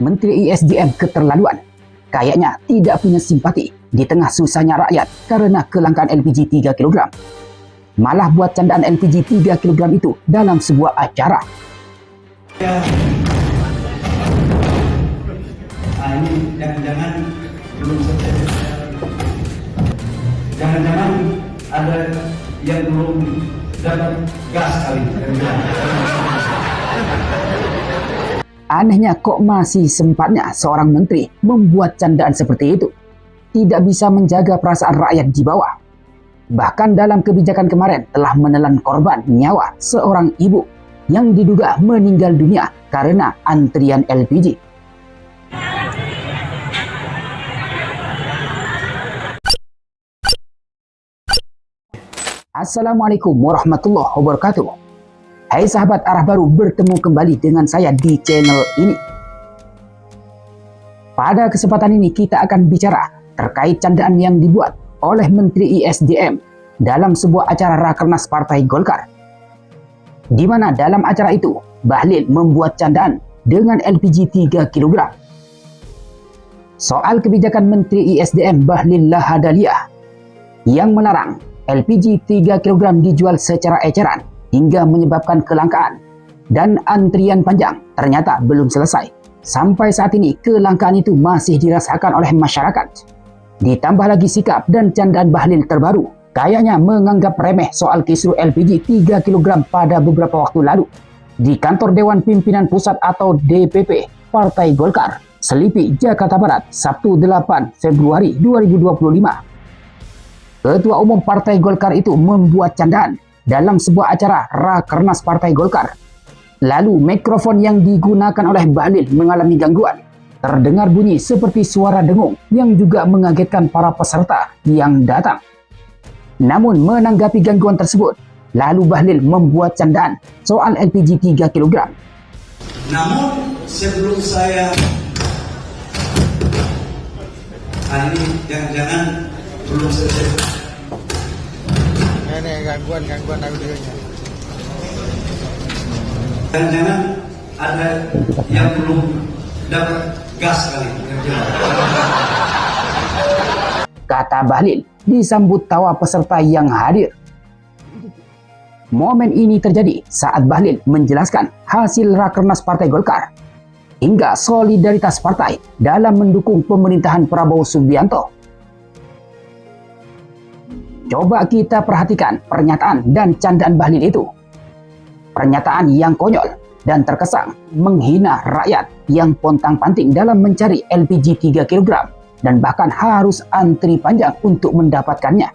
Menteri ISDM keterlaluan. Kayaknya tidak punya simpati di tengah susahnya rakyat karena kelangkaan LPG 3 kg. Malah buat candaan LPG 3 kg itu dalam sebuah acara. Ini jangan-jangan belum selesai. Jangan-jangan ada yang belum dapat gas kali. Anehnya kok masih sempatnya seorang menteri membuat candaan seperti itu. Tidak bisa menjaga perasaan rakyat di bawah. Bahkan dalam kebijakan kemarin telah menelan korban nyawa seorang ibu yang diduga meninggal dunia karena antrian LPG. Assalamualaikum warahmatullahi wabarakatuh. Hai sahabat arah baru, bertemu kembali dengan saya di channel ini. Pada kesempatan ini kita akan bicara terkait candaan yang dibuat oleh Menteri ISDM dalam sebuah acara Rakernas Partai Golkar. Di mana dalam acara itu Bahlil membuat candaan dengan LPG 3 kg. Soal kebijakan Menteri ISDM Bahlil Lahadalia yang melarang LPG 3 kg dijual secara eceran hingga menyebabkan kelangkaan dan antrian panjang ternyata belum selesai. Sampai saat ini kelangkaan itu masih dirasakan oleh masyarakat. Ditambah lagi sikap dan candaan Bahlil terbaru kayaknya menganggap remeh soal kisru LPG 3 kg pada beberapa waktu lalu di kantor Dewan Pimpinan Pusat atau DPP Partai Golkar, Selipi, Jakarta Barat, Sabtu 8 Februari 2025. Ketua Umum Partai Golkar itu membuat candaan dalam sebuah acara Rakernas Partai Golkar. Lalu mikrofon yang digunakan oleh Bahlil mengalami gangguan. Terdengar bunyi seperti suara dengung yang juga mengagetkan para peserta yang datang. Namun menanggapi gangguan tersebut, lalu Bahlil membuat candaan soal LPG 3 kg. Namun sebelum saya ini jangan-jangan belum selesai. Ini gangguan audionya. Jangan-jangan ada yang belum dapat gas kali. Kata Bahlil disambut tawa peserta yang hadir. Momen ini terjadi saat Bahlil menjelaskan hasil Rakernas Partai Golkar hingga solidaritas partai dalam mendukung pemerintahan Prabowo Subianto. Coba kita perhatikan pernyataan dan candaan Bahlil itu. Pernyataan yang konyol dan terkesan menghina rakyat yang pontang-panting dalam mencari LPG 3 kg dan bahkan harus antri panjang untuk mendapatkannya.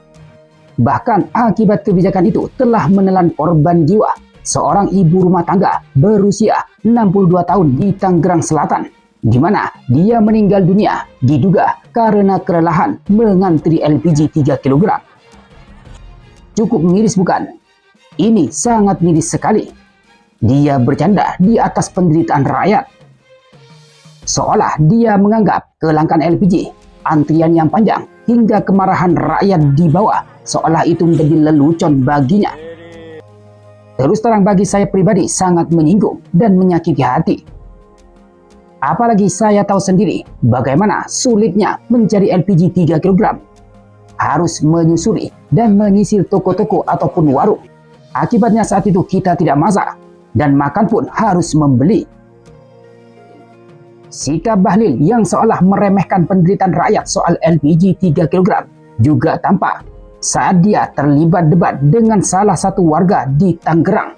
Bahkan akibat kebijakan itu telah menelan korban jiwa seorang ibu rumah tangga berusia 62 tahun di Tangerang Selatan, di mana dia meninggal dunia diduga karena kelelahan mengantri LPG 3 kg. Cukup miris bukan? Ini sangat miris sekali. Dia bercanda di atas penderitaan rakyat. Seolah dia menganggap kelangkaan LPG, antrian yang panjang, hingga kemarahan rakyat di bawah seolah itu menjadi lelucon baginya. Terus terang bagi saya pribadi sangat menyinggung dan menyakiti hati. Apalagi saya tahu sendiri bagaimana sulitnya mencari LPG 3 kg. Harus menyusuri dan menyisir toko-toko ataupun warung. Akibatnya saat itu kita tidak masak dan makan pun harus membeli. Sikap Bahlil yang seolah meremehkan penderitaan rakyat soal LPG 3 kg juga tampak saat dia terlibat debat dengan salah satu warga di Tangerang,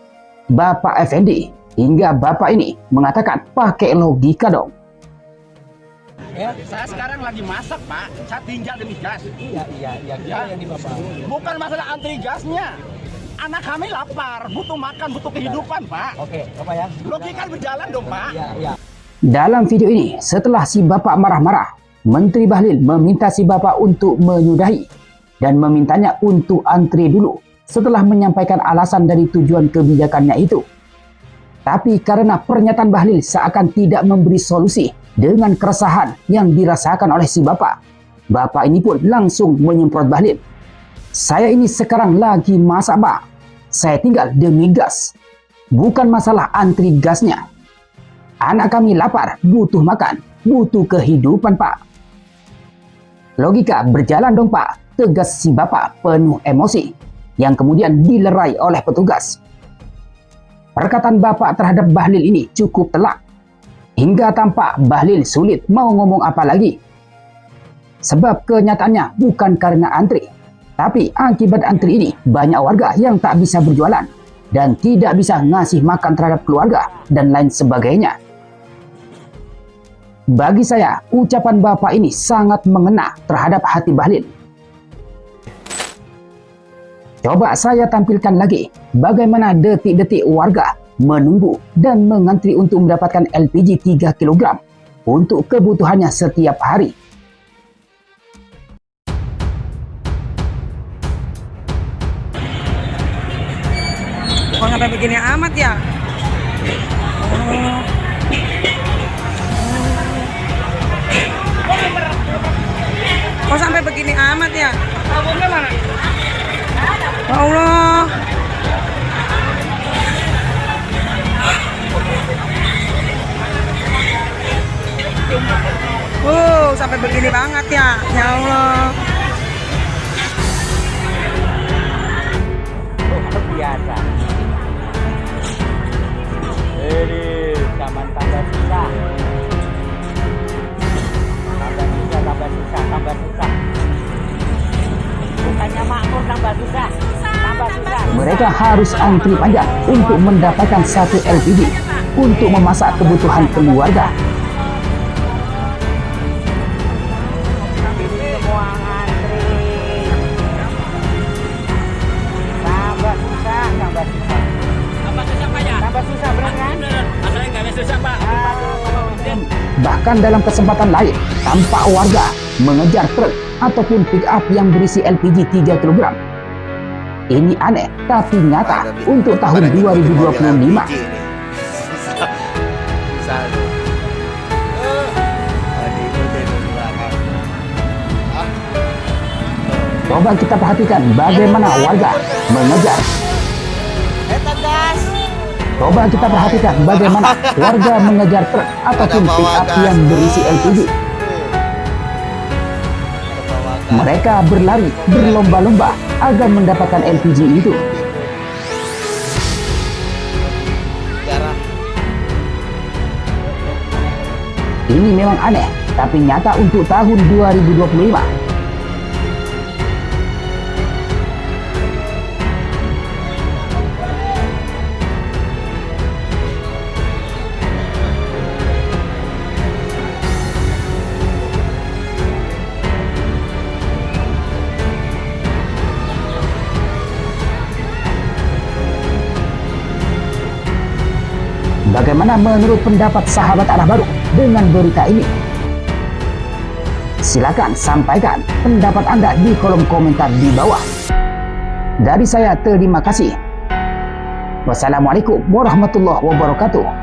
Bapak Effendi, hingga Bapak ini mengatakan pakai logika dong. Ya, saya sekarang lagi masak, Pak. Saya tinggal demi gas. Iya, yang di Bapak. Bukan masalah antri gasnya. Anak kami lapar, butuh makan, butuh kehidupan, Pak. Oke, Bapak ya. Logika berjalan dong, Pak. Iya. Dalam video ini, setelah si Bapak marah-marah, Menteri Bahlil meminta si Bapak untuk menyudahi dan memintanya untuk antri dulu setelah menyampaikan alasan dari tujuan kebijakannya itu. Tapi karena pernyataan Bahlil seakan tidak memberi solusi dengan keresahan yang dirasakan oleh si Bapak ini pun langsung menyemprot Bahlil. Saya ini sekarang lagi masak, Pak. Saya tinggal demi gas. Bukan masalah antri gasnya. Anak kami lapar, butuh makan, butuh kehidupan, Pak. Logika berjalan dong, Pak, tegas si bapak penuh emosi yang kemudian dilerai oleh petugas. Perkataan bapak terhadap Bahlil ini cukup telak, hingga tampak Bahlil sulit mau ngomong apa lagi. Sebab kenyataannya bukan karena antri, tapi akibat antri ini banyak warga yang tak bisa berjualan dan tidak bisa ngasih makan terhadap keluarga dan lain sebagainya. Bagi saya, ucapan bapak ini sangat mengena terhadap hati Bahlil. Coba saya tampilkan lagi bagaimana detik-detik warga menunggu dan mengantri untuk mendapatkan LPG 3 kg untuk kebutuhannya setiap hari. Kok sampai begini amat ya? Kok sampai begini amat ya? Sabunnya mana? Ya Allah. Sampai begini banget ya. Ya Allah. Luar biasa. Ini zaman tambah susah. Tambah susah. Bukannya makmur, tambah susah. Mereka harus antri panjang untuk mendapatkan satu LPG untuk memasak kebutuhan keluarga. Ini semua antri. Tambah susah. Tambah susah, Pak ya? Tambah susah, bener kan? Masalahnya nggak bisa susah, Pak. Bahkan dalam kesempatan lain, tampak warga mengejar truk ataupun pick up yang berisi LPG 3 kg. Ini aneh, tapi nyata untuk tahun 2025. Coba kita perhatikan bagaimana warga mengejar. Coba kita perhatikan bagaimana warga mengejar truk ataupun pick up yang berisi LPG. Mereka berlari berlomba-lomba agar mendapatkan LPG itu. Ini memang aneh, tapi nyata untuk tahun 2025. Bagaimana menurut pendapat sahabat Arah Baru dengan berita ini? Silakan sampaikan pendapat Anda di kolom komentar di bawah. Dari saya, terima kasih. Wassalamualaikum warahmatullahi wabarakatuh.